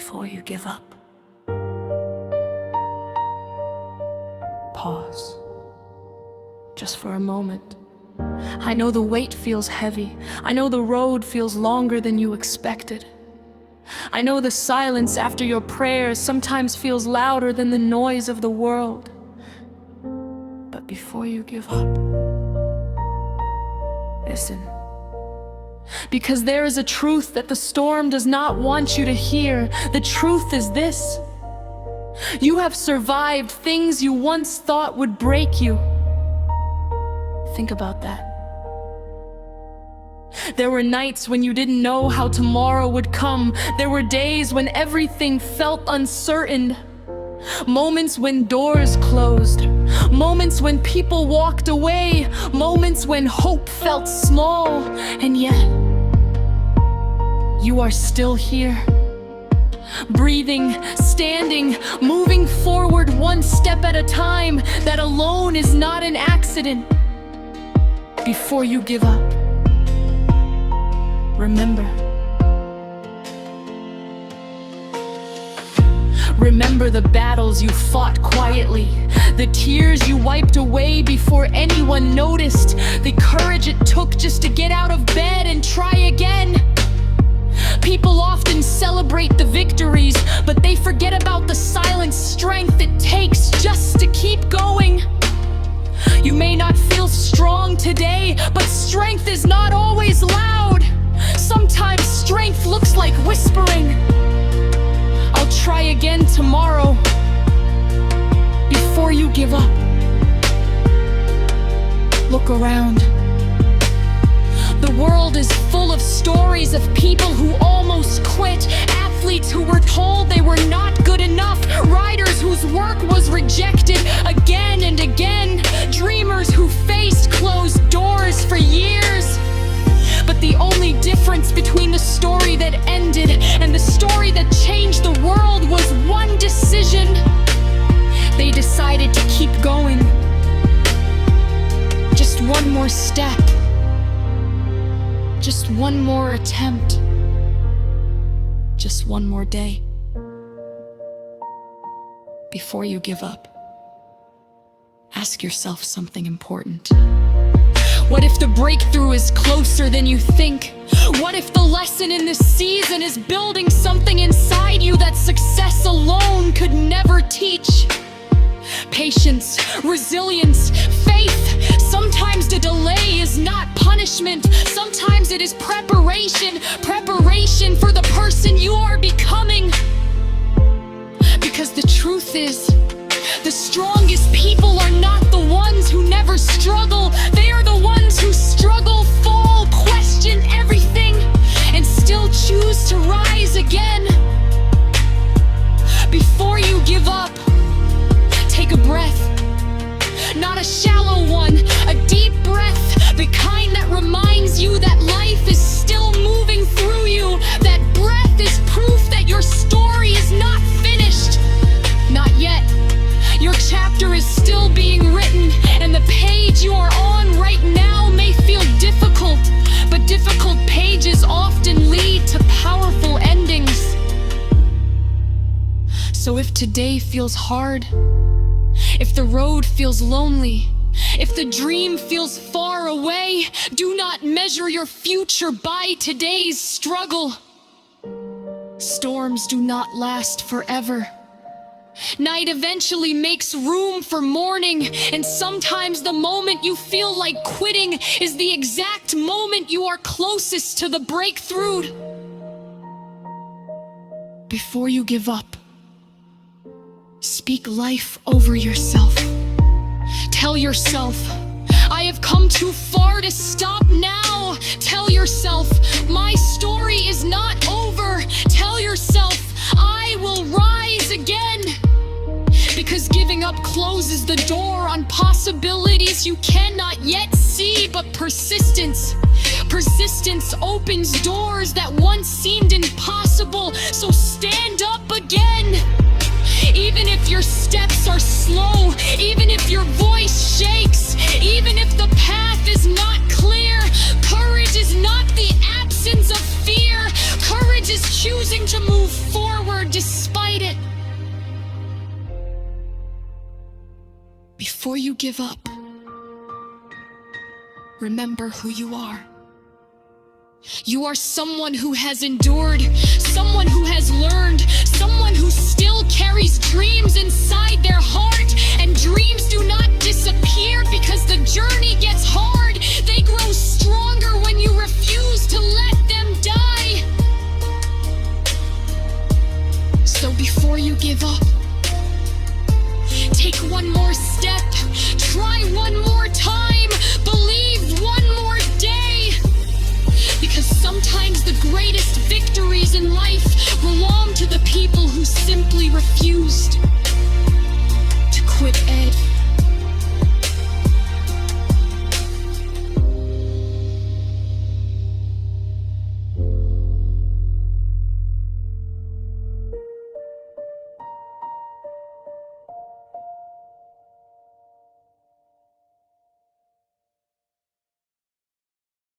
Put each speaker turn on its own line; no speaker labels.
before you give up. Pause. Just for a moment. I know the weight feels heavy. I know the road feels longer than you expected. I know the silence after your prayers sometimes feels louder than the noise of the world. But before you give up, listen. Because there is a truth that the storm does not want you to hear. The truth is this: you have survived things you once thought would break you. Think about that. There were nights when you didn't know how tomorrow would come. There were days when everything felt uncertain. Moments when doors closed. Moments when people walked away. Moments when hope felt small. And yet, you are still here. Breathing, standing, moving forward one step at a time. That alone is not an accident. Before you give up, remember. Remember the battles you fought quietly, the tears you wiped away before anyone noticed, the courage it took just to get out of bed and try again. People often celebrate the victories, but they forget about the silent strength it takes just to keep going. You may not feel strong today, but strength is not always loud. Sometimes strength looks like whispering, "I'll try again tomorrow." Before you give up, look around. The world is full of stories of people who almost quit, athletes who were told they were not good enough, writers whose work was rejected again and again, dreamers who faced closed doors for years. But the only difference between the story that ended and the story that changed the world was one decision. They decided to keep going. Just one more step. Just one more attempt. Just one more day. Before you give up, ask yourself something important. What if the breakthrough is closer than you think? What if the lesson in this season is building something inside you that success alone could never teach? Patience, resilience, faith. Sometimes the delay is not punishment. Sometimes it is preparation. Preparation for the person you are becoming. Because the truth is, the strongest people are not the ones who never struggle. They are the ones who struggle, fall, question everything, and still choose to rise again. Before you give up, take a breath. Not a shallow one, a deep breath. The kind that reminds you that life is still moving through you. That breath is proof that your story is not finished. Not yet. Your chapter is still being written, and the page you are on right now may feel difficult, but difficult pages often lead to powerful endings. So if today feels hard, if the road feels lonely, if the dream feels far away, do not measure your future by today's struggle. Storms do not last forever. Night eventually makes room for morning, and sometimes the moment you feel like quitting is the exact moment you are closest to the breakthrough. Before you give up, speak life over yourself. Tell yourself, "I have come too far to stop now." Tell yourself, "My story is not over." Tell yourself, "I will rise again." Because giving up closes the door on possibilities you cannot yet see, but persistence opens doors that once seemed impossible. So stand up again. Even if your steps are slow, even if your voice shakes, even if the path is not clear, courage is not the absence of fear. Courage is choosing to move forward Before you give up, remember who you are. You are someone who has endured, someone who has learned, someone who still carries dreams inside their heart. And dreams do not disappear because the journey gets hard. They grow stronger when you refuse to let them die. So before you give up, take one more step, try one more time, believe one more day. Because sometimes the greatest victories in life belong to the people who simply refused.